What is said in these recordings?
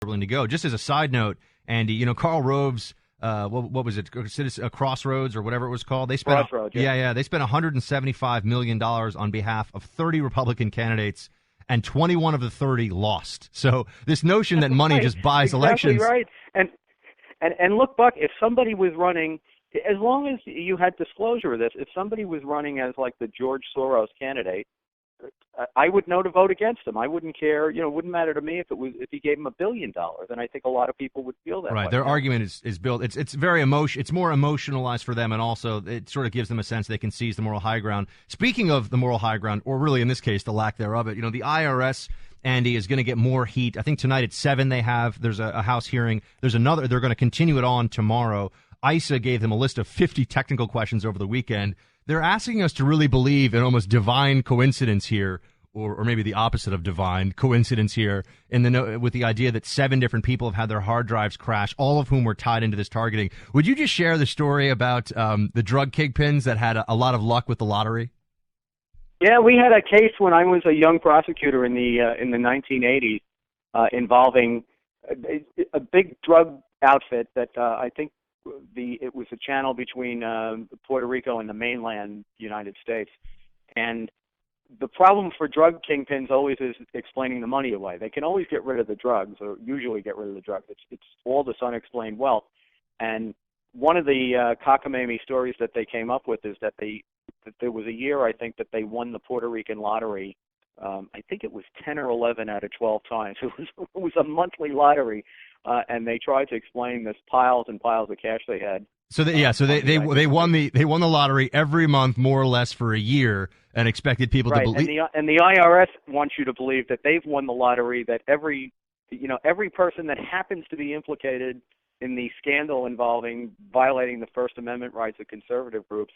to go. Just as a side note, Andy, Karl Rove's, what was it, Crossroads or whatever it was called? They spent Crossroads, yeah. They spent $175 million on behalf of 30 Republican candidates, and 21 of the 30 lost. So this notion that money right. just buys exactly elections. Right. And look, Buck, if somebody was running, as long as you had disclosure of this, if somebody was running as like the George Soros candidate, I would know to vote against him. I wouldn't care. It wouldn't matter to me if he gave him $1 billion. And I think a lot of people would feel that right. way. Their argument is built. It's very it's more emotionalized for them, and also it sort of gives them a sense they can seize the moral high ground. Speaking of the moral high ground, or really in this case the lack thereof, the IRS, Andy, is going to get more heat. I think tonight at 7 there's a House hearing. There's another. They're going to continue it on tomorrow. ISA gave them a list of 50 technical questions over the weekend. They're asking us to really believe in almost divine coincidence here, or maybe the opposite of divine coincidence here, with the idea that 7 different people have had their hard drives crash, all of whom were tied into this targeting. Would you just share the story about the drug kingpins that had a lot of luck with the lottery? Yeah, we had a case when I was a young prosecutor in the 1980s involving a big drug outfit that I think it was a channel between Puerto Rico and the mainland United States. And the problem for drug kingpins always is explaining the money away. They can always get rid of the drugs, or usually get rid of the drugs. It's all this unexplained wealth. And one of the cockamamie stories that they came up with is that there was a year, I think, that they won the Puerto Rican lottery. I think it was 10 or 11 out of 12 times. It was a monthly lottery, and they tried to explain this piles and piles of cash they had. So they won the lottery every month more or less for a year, and expected people to believe. And the IRS wants you to believe that they've won the lottery. That every person that happens to be implicated in the scandal involving violating the First Amendment rights of conservative groups,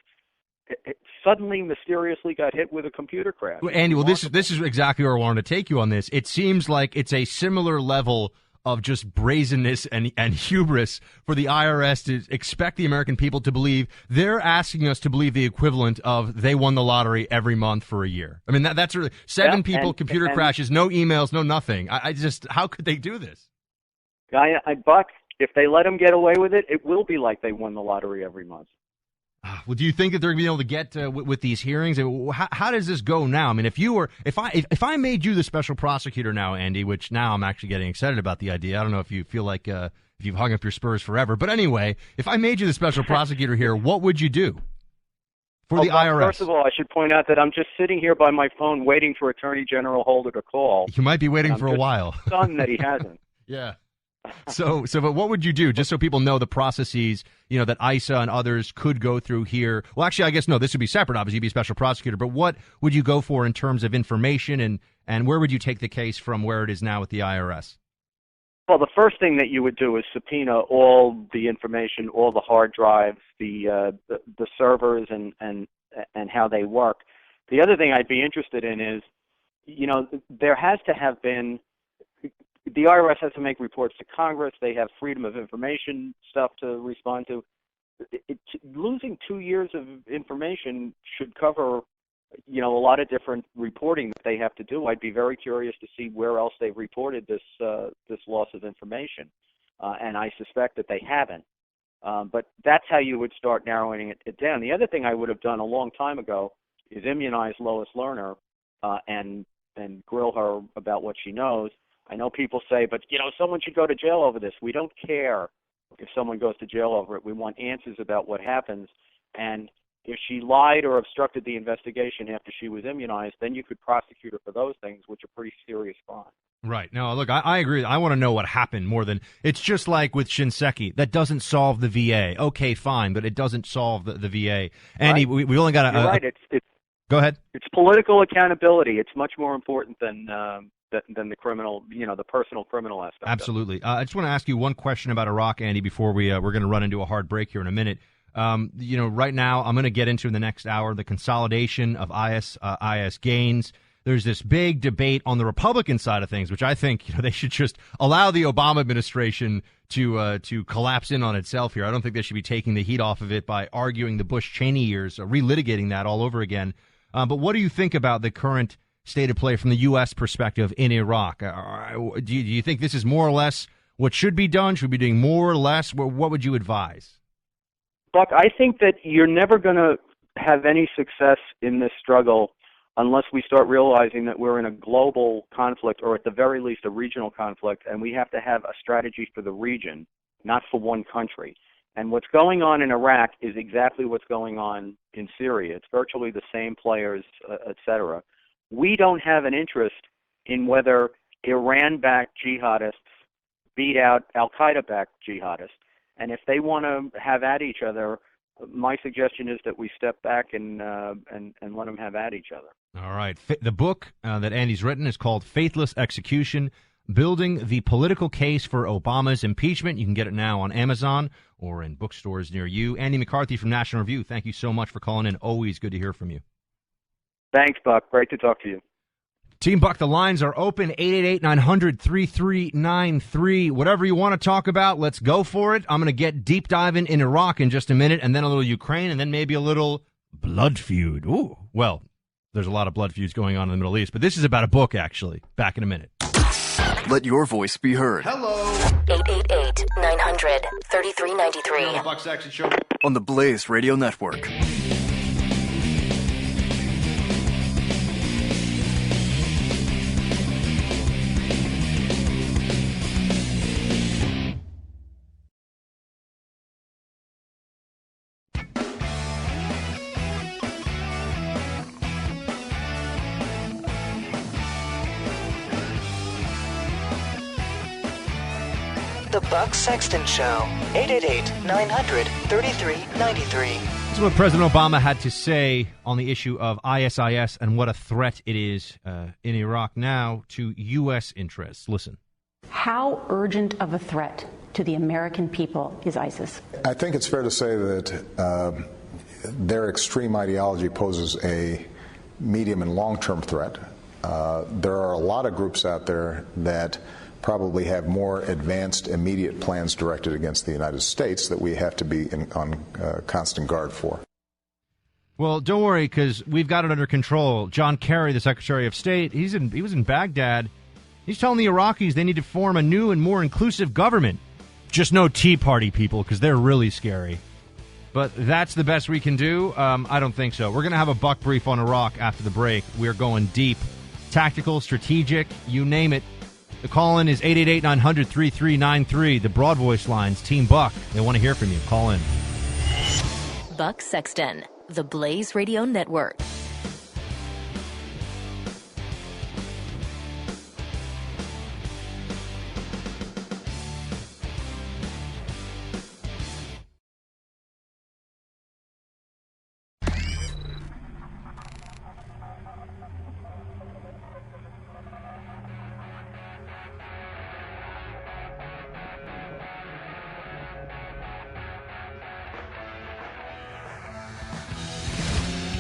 it suddenly mysteriously got hit with a computer crash. Well, Andy, this is exactly where I wanted to take you on this. It seems like it's a similar level of just brazenness and hubris for the IRS to expect the American people to believe. They're asking us to believe the equivalent of they won the lottery every month for a year. I mean, that's really 7 people, computer crashes, no emails, no nothing. I just, how could they do this? Buck, if they let them get away with it, it will be like they won the lottery every month. Well, do you think that they're going to be able to get with these hearings? How does this go now? I mean, if I made you the special prosecutor now, Andy, which now I'm actually getting excited about the idea. I don't know if you feel like if you've hung up your spurs forever, but anyway, if I made you the special prosecutor here, what would you do for the IRS? First of all, I should point out that I'm just sitting here by my phone waiting for Attorney General Holder to call. You might be waiting for a while. Stunned that he hasn't. Yeah. But what would you do, just so people know the processes, that ISA and others could go through here? Well, actually, I guess, no, this would be separate. Obviously, you'd be a special prosecutor. But what would you go for in terms of information, and where would you take the case from where it is now with the IRS? Well, the first thing that you would do is subpoena all the information, all the hard drives, the servers, and how they work. The other thing I'd be interested in is, there has to have been. The IRS has to make reports to Congress. They have freedom of information stuff to respond to. Losing 2 years of information should cover, a lot of different reporting that they have to do. I'd be very curious to see where else they've reported this loss of information, and I suspect that they haven't. But that's how you would start narrowing it down. The other thing I would have done a long time ago is immunize Lois Lerner and grill her about what she knows. I know people say, but, someone should go to jail over this. We don't care if someone goes to jail over it. We want answers about what happens. And if she lied or obstructed the investigation after she was immunized, then you could prosecute her for those things, which are pretty serious crimes. Right. No, look, I agree. I want to know what happened more than it's just like with Shinseki. That doesn't solve the VA. Okay, fine, but it doesn't solve the VA. Andy, right. we only got You're right. Go ahead. It's political accountability. It's much more important than the criminal, the personal criminal aspect. Absolutely. I just want to ask you one question about Iraq, Andy, before we're going to run into a hard break here in a minute. Right now, I'm going to get into in the next hour the consolidation of IS gains. There's this big debate on the Republican side of things, which I think they should just allow the Obama administration to collapse in on itself here. I don't think they should be taking the heat off of it by arguing the Bush-Cheney years, relitigating that all over again. But what do you think about the current state of play from the U.S. perspective in Iraq? Do you think this is more or less what should be done? Should we be doing more or less? What would you advise? Buck, I think that you're never going to have any success in this struggle unless we start realizing that we're in a global conflict, or at the very least a regional conflict, and we have to have a strategy for the region, not for one country. And what's going on in Iraq is exactly what's going on in Syria. It's virtually the same players, et cetera. We don't have an interest in whether Iran-backed jihadists beat out al-Qaeda-backed jihadists. And if they want to have at each other, my suggestion is that we step back and let them have at each other. All right. The book that Andy's written is called Faithless Execution, Building the Political Case for Obama's Impeachment. You can get it now on Amazon or in bookstores near you. Andy McCarthy from National Review, thank you so much for calling in. Always good to hear from you. Thanks, Buck. Great to talk to you. Team Buck, the lines are open, 888-900-3393. Whatever you want to talk about, let's go for it. I'm going to get deep diving in Iraq in just a minute, and then a little Ukraine, and then maybe a little blood feud. Ooh, well, there's a lot of blood feuds going on in the Middle East, but this is about a book, actually. Back in a minute. Let your voice be heard. Hello. 888-900-3393. On the Buck Sexton Show. On the Blaze Radio Network. The Buck Sexton Show, 888-900-3393. This is what President Obama had to say on the issue of ISIS and what a threat it is in Iraq now to U.S. interests. Listen. How urgent of a threat to the American people is ISIS? I think it's fair to say that their extreme ideology poses a medium and long-term threat. There are a lot of groups out there that probably have more advanced immediate plans directed against the United States that we have to be on constant guard for. Well, don't worry, because we've got it under control. John Kerry, the Secretary of State, he was in Baghdad. He's telling the Iraqis they need to form a new and more inclusive government. Just no Tea Party people, because they're really scary. But that's the best we can do? I don't think so. We're going to have a Buck brief on Iraq after the break. We're going deep. Tactical, strategic, you name it. The call-in is 888-900-3393. The broad voice lines, Team Buck. They want to hear from you. Call in. Buck Sexton, the Blaze Radio Network.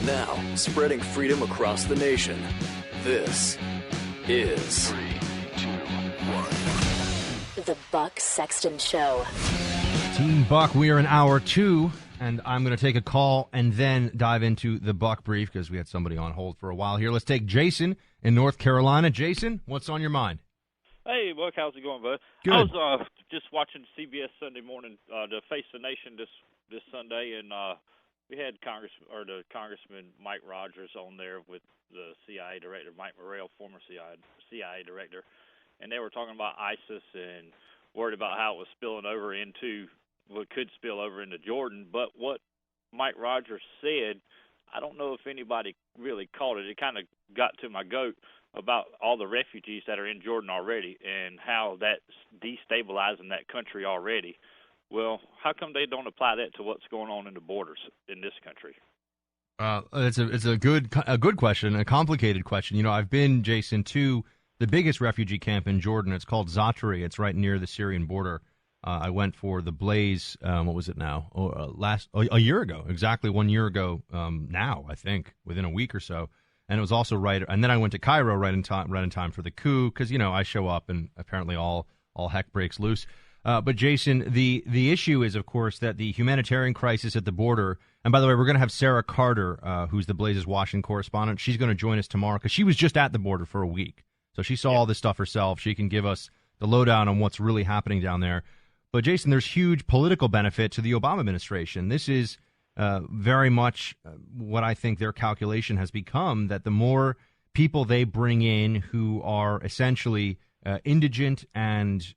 Now, spreading freedom across the nation. This is 3, 2, 1. The Buck Sexton Show. Team Buck, we are in hour 2, and I'm going to take a call and then dive into the Buck brief because we had somebody on hold for a while here. Let's take Jason in North Carolina. Jason, what's on your mind? Hey, Buck, how's it going, bud? Good. I was just watching CBS Sunday morning to Face the Nation this Sunday, and we had Congressman Mike Rogers on there with the CIA director, Mike Morrell, former CIA director, and they were talking about ISIS and worried about how it was spilling over into, what could spill over into Jordan. But what Mike Rogers said, I don't know if anybody really caught it. It kind of got to my goat about all the refugees that are in Jordan already and how that's destabilizing that country already. Well, how come they don't apply that to what's going on in the borders in this country? It's a good question, a complicated question. You know, I've been, Jason, to the biggest refugee camp in Jordan. It's called Zatari. It's right near the Syrian border. I went for the Blaze. What was it now? A year ago, exactly 1 year ago. Now, I think within a week or so. And it was also right. And then I went to Cairo right in time for the coup because I show up and apparently all heck breaks loose. But, Jason, the issue is, of course, that the humanitarian crisis at the border, and by the way, we're going to have Sarah Carter, who's the Blaze's Washington correspondent. She's going to join us tomorrow because she was just at the border for a week. So she saw all this stuff herself. She can give us the lowdown on what's really happening down there. But, Jason, there's huge political benefit to the Obama administration. This is very much what I think their calculation has become, that the more people they bring in who are essentially indigent and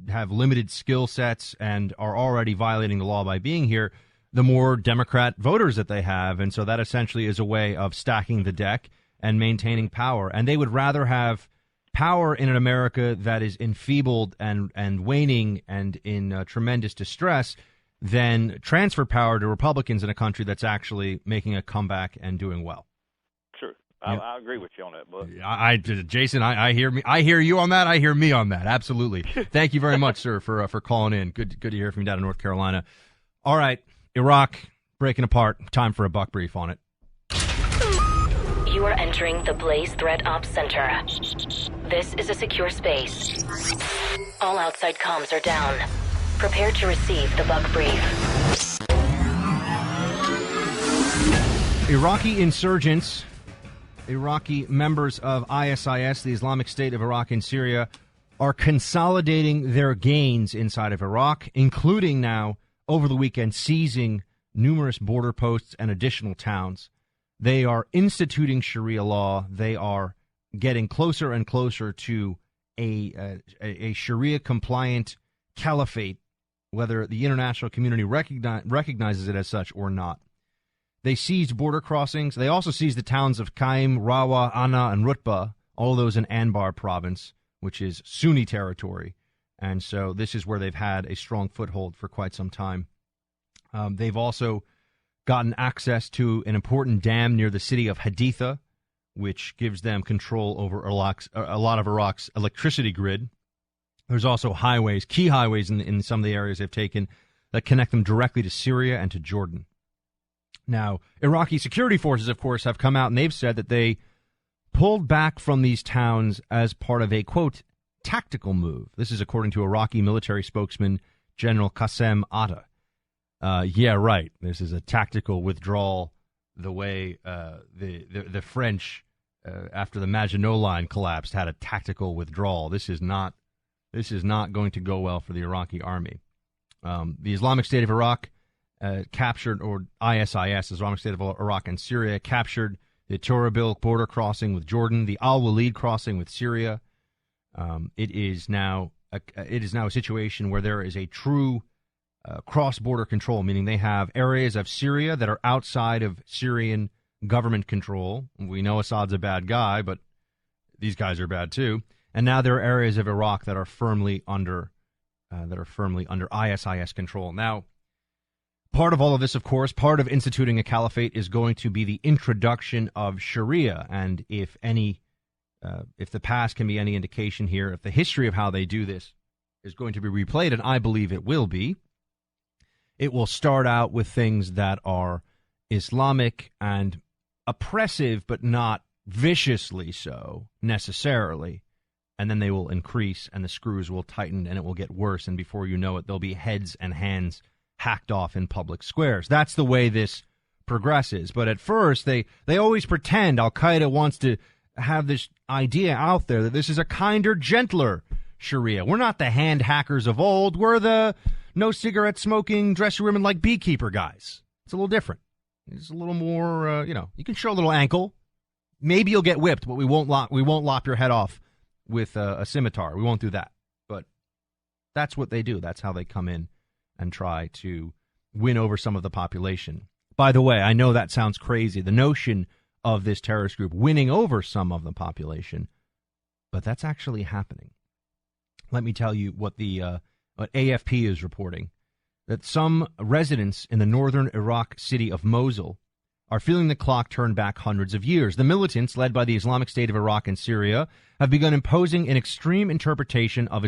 have limited skill sets and are already violating the law by being here, the more Democrat voters that they have. And so that essentially is a way of stacking the deck and maintaining power. And they would rather have power in an America that is enfeebled and waning and in tremendous distress than transfer power to Republicans in a country that's actually making a comeback and doing well. Sure. I agree with you on that, Bud. Jason, I hear you on that. I hear me on that. Absolutely. Thank you very much, sir, for calling in. Good to hear from you down in North Carolina. All right, Iraq breaking apart. Time for a buck brief on it. You are entering the Blaze Threat Ops Center. This is a secure space. All outside comms are down. Prepare to receive the buck brief. Iraqi insurgents, Iraqi members of ISIS, the Islamic State of Iraq and Syria, are consolidating their gains inside of Iraq, including now, over the weekend, seizing numerous border posts and additional towns. They are instituting Sharia law. They are getting closer and closer to a Sharia-compliant caliphate, whether the international community recognizes it as such or not. They seized border crossings. They also seized the towns of Qaim, Rawa, Anna, and Rutba, all those in Anbar province, which is Sunni territory. And so this is where they've had a strong foothold for quite some time. They've also gotten access to an important dam near the city of Haditha, which gives them control over a lot of Iraq's electricity grid. There's also highways, key highways in some of the areas they've taken that connect them directly to Syria and to Jordan. Now, Iraqi security forces, of course, have come out and they've said that they pulled back from these towns as part of a, quote, tactical move. This is according to Iraqi military spokesman General Qasem Atta. Yeah, right. This is a tactical withdrawal the way the French, after the Maginot Line collapsed, had a tactical withdrawal. This is not going to go well for the Iraqi army. The Islamic State of Iraq captured, or ISIS, Islamic State of Iraq and Syria, captured the Torabil border crossing with Jordan, the Al-Walid crossing with Syria. It is now a situation where there is a true cross-border control, meaning they have areas of Syria that are outside of Syrian government control. We know Assad's a bad guy, but these guys are bad too. And now there are areas of Iraq that are firmly under ISIS control. Now, part of all of this, of course, part of instituting a caliphate is going to be the introduction of Sharia. And if the past can be any indication here, if the history of how they do this is going to be replayed, and I believe it will be, it will start out with things that are Islamic and oppressive, but not viciously so necessarily. And then they will increase and the screws will tighten and it will get worse. And before you know it, there'll be heads and hands hacked off in public squares. That's the way this progresses. But at first, they always pretend Al-Qaeda wants to have this idea out there that this is a kinder, gentler Sharia. We're not the hand hackers of old. We're the no cigarette smoking, dress your women like beekeeper guys. It's a little different. It's a little more, you can show a little ankle. Maybe you'll get whipped, but we won't lop your head off with a scimitar. We won't do that. But that's what they do. That's how they come in and try to win over some of the population. By the way, I know that sounds crazy, the notion of this terrorist group winning over some of the population, but that's actually happening. Let me tell you what what AFP is reporting, that some residents in the northern Iraq city of Mosul are feeling the clock turn back hundreds of years. The militants, led by the Islamic State of Iraq and Syria, have begun imposing an extreme interpretation of